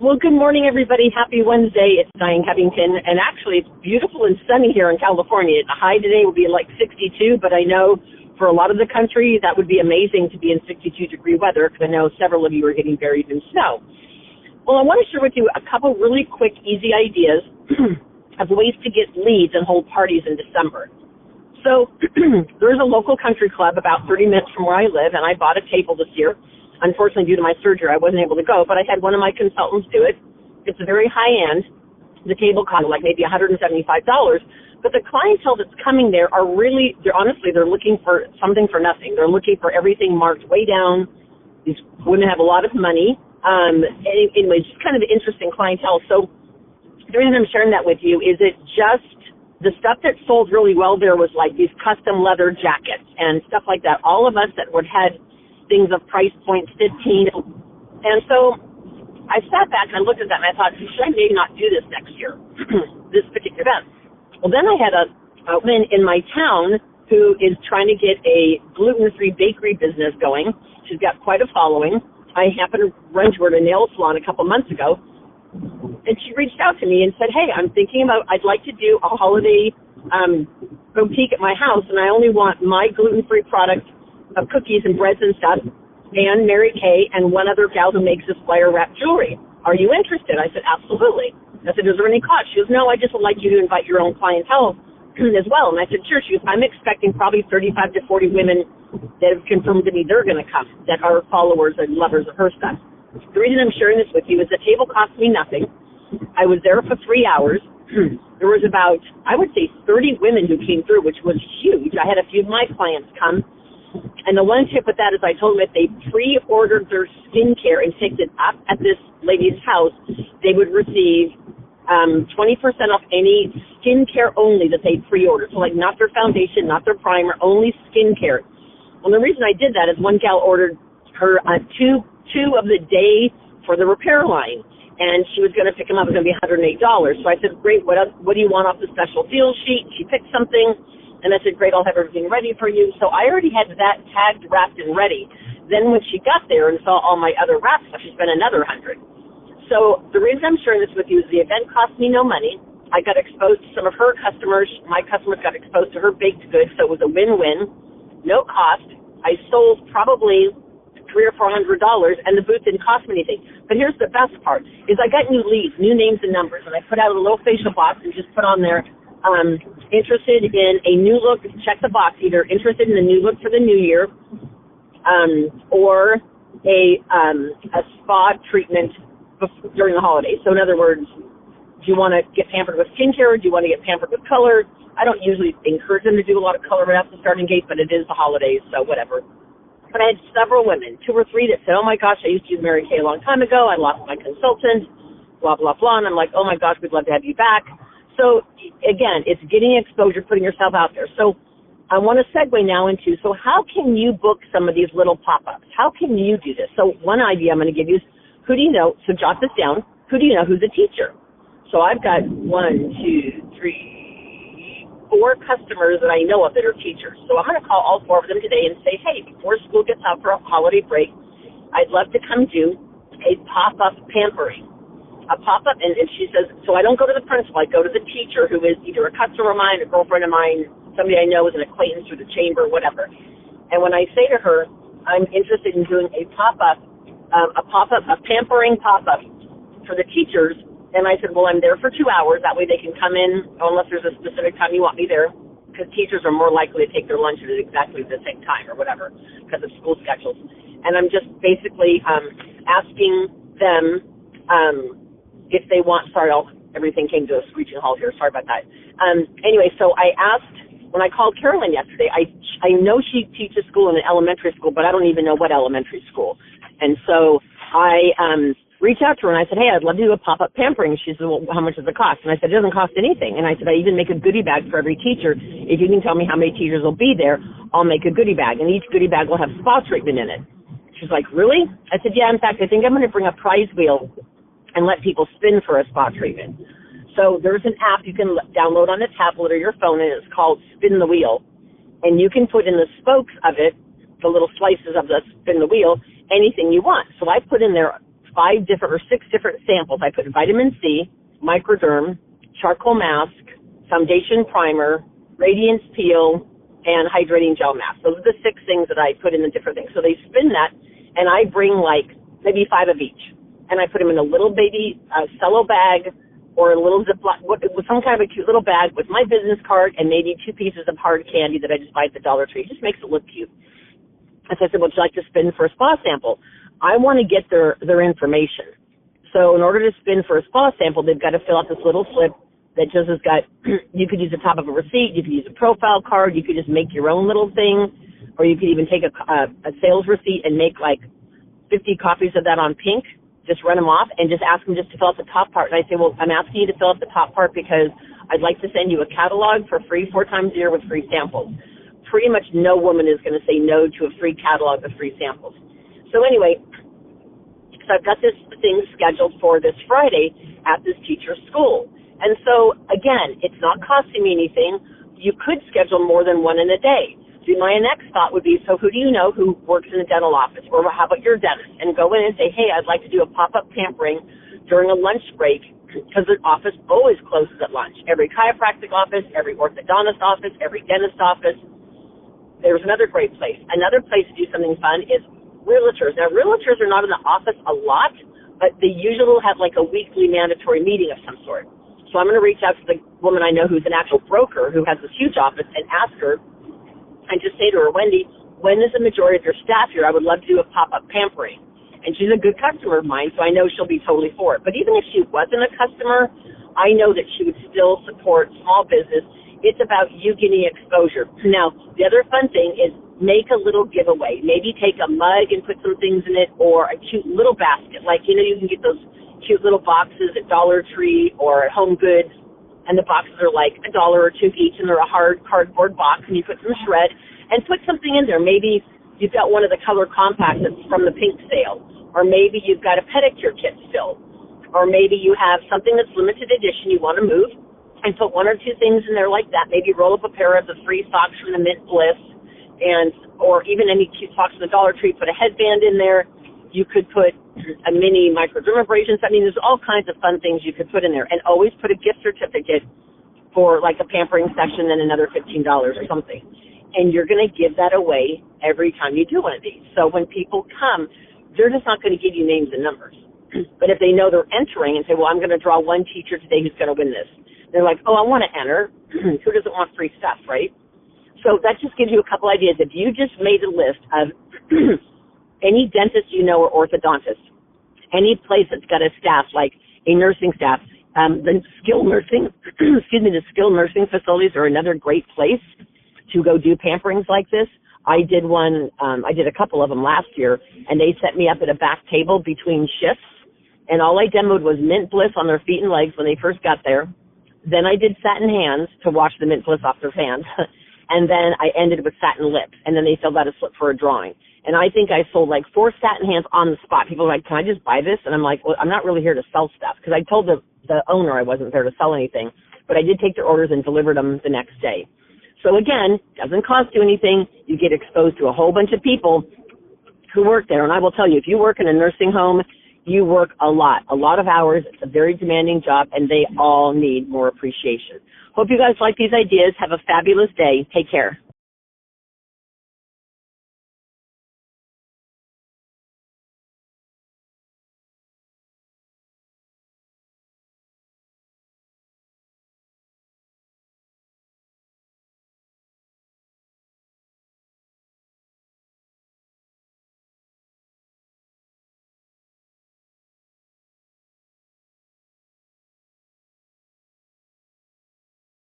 Well, good morning, everybody. Happy Wednesday. It's Diane Covington, and actually it's beautiful and sunny here in California. The high today will be like 62, but I know for a lot of the country that would be amazing to be in 62-degree weather because I know several of you are getting buried in snow. Well, I want to share with you a couple really quick, easy ideas of ways to get leads and hold parties in December. So there's a local country club about 30 minutes from where I live, and I bought a table this year. Unfortunately, due to my surgery, I wasn't able to go, but I had one of my consultants do it. It's a very high end. The table cost like maybe $175, but the clientele that's coming there are really, they're looking for something for nothing. They're looking for everything marked way down. These women have a lot of money. Anyway, just kind of an interesting clientele. So the reason I'm sharing that with you is it just, the stuff that sold really well there was like these custom leather jackets and stuff like that. All of us that had things of price points 15. And so I sat back and I looked at that and I thought, should I maybe not do this next year, this particular event? Well, then I had a woman in my town who is trying to get a gluten-free bakery business going. She's got quite a following. I happened to run to her at a nail salon a couple months ago, and she reached out to me and said, hey, I'm thinking about, I'd like to do a holiday boutique at my house, and I only want my gluten-free product of cookies and breads and stuff, and Mary Kay and one other gal who makes this flyer wrap jewelry. Are you interested? I said, absolutely. I said, is there any cost? She goes, no, I just would like you to invite your own clientele as well. And I said, sure. She goes, I'm expecting probably 35 to 40 women that have confirmed to me they're going to come, that are followers and lovers of her stuff. The reason I'm sharing this with you is the table cost me nothing. I was there for 3 hours. There was about, I would say, 30 women who came through, which was huge. I had a few of my clients come. And the one tip with that is I told them if they pre-ordered their skincare and picked it up at this lady's house, they would receive 20% off any skincare only that they pre-ordered. So like not their foundation, not their primer, only skincare. Well, the reason I did that is one gal ordered her two of the day for the repair line, and she was going to pick them up. It was going to be $108. So I said, great, what do you want off the special deal sheet? She picked something. And I said, great, I'll have everything ready for you. So I already had that tagged, wrapped, and ready. Then when she got there and saw all my other wrap stuff, she spent another $100. So the reason I'm sharing this with you is the event cost me no money. I got exposed to some of her customers. My customers got exposed to her baked goods, so it was a win-win, no cost. I sold probably $300 or $400, and the booth didn't cost me anything. But here's the best part, is I got new leads, new names and numbers, and I put out a little facial box and just put on there, interested in a new look, check the box, either interested in a new look for the new year, or a spa treatment during the holidays. So in other words, do you want to get pampered with skincare, or do you want to get pampered with color? I don't usually encourage them to do a lot of color right off the starting gate, but it is the holidays, so whatever. But I had several women, 2 or 3, that said, oh my gosh, I used to use Mary Kay a long time ago, I lost my consultant, blah, blah, blah, and I'm like, oh my gosh, we'd love to have you back. So, again, it's getting exposure, putting yourself out there. So I want to segue now into, so how can you book some of these little pop-ups? How can you do this? So one idea I'm going to give you is, who do you know? So jot this down. Who do you know who's a teacher? So I've got 1, 2, 3, 4 customers that I know of that are teachers. So I'm going to call all 4 of them today and say, hey, before school gets out for a holiday break, I'd love to come do a pop-up pampering. A pop-up, and she says, so I don't go to the principal, I go to the teacher who is either a customer of mine, a girlfriend of mine, somebody I know is an acquaintance through the chamber, whatever. And when I say to her, I'm interested in doing a pop-up, a pampering pop-up for the teachers, and I said, well, I'm there for 2 hours, that way they can come in, unless there's a specific time you want me there, because teachers are more likely to take their lunch at exactly the same time or whatever, because of school schedules. And I'm just basically asking them, if they want, everything came to a screeching halt here. Sorry about that. Anyway, so I asked, when I called Carolyn yesterday, I know she teaches school in an elementary school, but I don't even know what elementary school. And so I reached out to her and I said, hey, I'd love to do a pop-up pampering. She said, well, how much does it cost? And I said, it doesn't cost anything. And I said, I even make a goodie bag for every teacher. If you can tell me how many teachers will be there, I'll make a goodie bag. And each goodie bag will have spa treatment in it. She's like, really? I said, yeah, in fact, I think I'm going to bring a prize wheel and let people spin for a spa treatment. So there's an app you can download on a tablet or your phone, and it's called Spin the Wheel. And you can put in the spokes of it, the little slices of the spin the wheel, anything you want. So I put in there 5 different or 6 different samples. I put vitamin C, microderm, charcoal mask, foundation primer, radiance peel, and hydrating gel mask. Those are the 6 things that I put in the different things. So they spin that, and I bring like maybe 5 of each. And I put them in a little baby cello bag or a little Ziploc, with some kind of a cute little bag with my business card and maybe 2 pieces of hard candy that I just buy at the Dollar Tree. It just makes it look cute. And so I said, would you like to spin for a spa sample? I want to get their information. So in order to spin for a spa sample, they've got to fill out this little slip that just has got, you could use the top of a receipt, you could use a profile card, you could just make your own little thing, or you could even take a sales receipt and make like 50 copies of that on pink. Just run them off and just ask them just to fill out the top part. And I say, well, I'm asking you to fill out the top part because I'd like to send you a catalog for free 4 times a year with free samples. Pretty much no woman is going to say no to a free catalog with free samples. So anyway, so I've got this thing scheduled for this Friday at this teacher's school. And so, again, it's not costing me anything. You could schedule more than one in a day. So my next thought would be, so who do you know who works in a dental office? Or how about your dentist? And go in and say, hey, I'd like to do a pop-up pampering during a lunch break because the office always closes at lunch. Every chiropractic office, every orthodontist office, every dentist office. There's another great place. Another place to do something fun is realtors. Now, realtors are not in the office a lot, but they usually have like a weekly mandatory meeting of some sort. So I'm going to reach out to the woman I know who's an actual broker who has this huge office and ask her, and just say to her, Wendy, when is the majority of your staff here? I would love to do a pop-up pampering. And she's a good customer of mine, so I know she'll be totally for it. But even if she wasn't a customer, I know that she would still support small business. It's about you getting exposure. Now, the other fun thing is make a little giveaway. Maybe take a mug and put some things in it, or a cute little basket. Like, you know, you can get those cute little boxes at Dollar Tree or at Home Goods. And the boxes are like $1 or $2 each, and they're a hard cardboard box, and you put some shred, and put something in there. Maybe you've got one of the color compacts that's from the pink sale, or maybe you've got a pedicure kit still, or maybe you have something that's limited edition you want to move, and put 1 or 2 things in there like that. Maybe roll up a pair of the free socks from the Mint Bliss, or even any cute socks from the Dollar Tree, put a headband in there. You could put a mini microdermabrasion. I mean, there's all kinds of fun things you could put in there. And always put a gift certificate for like a pampering session and another $15 or something. And you're going to give that away every time you do one of these. So when people come, they're just not going to give you names and numbers. But if they know they're entering and say, well, I'm going to draw one teacher today who's going to win this, they're like, oh, I want to enter. Who doesn't want free stuff, right? So that just gives you a couple ideas. If you just made a list of any dentist you know or orthodontist, any place that's got a staff, like a nursing staff, the skilled nursing, the skilled nursing facilities are another great place to go do pamperings like this. I did a couple of them last year, and they set me up at a back table between shifts, and all I demoed was Mint Bliss on their feet and legs when they first got there. Then I did satin hands to wash the Mint Bliss off their hands, and then I ended with satin lips, and then they filled out a slip for a drawing. And I think I sold like 4 satin hands on the spot. People were like, can I just buy this? And I'm like, well, I'm not really here to sell stuff, because I told the owner I wasn't there to sell anything, but I did take their orders and delivered them the next day. So again, doesn't cost you anything. You get exposed to a whole bunch of people who work there. And I will tell you, if you work in a nursing home, you work a lot of hours. It's a very demanding job, and they all need more appreciation. Hope you guys like these ideas. Have a fabulous day. Take care.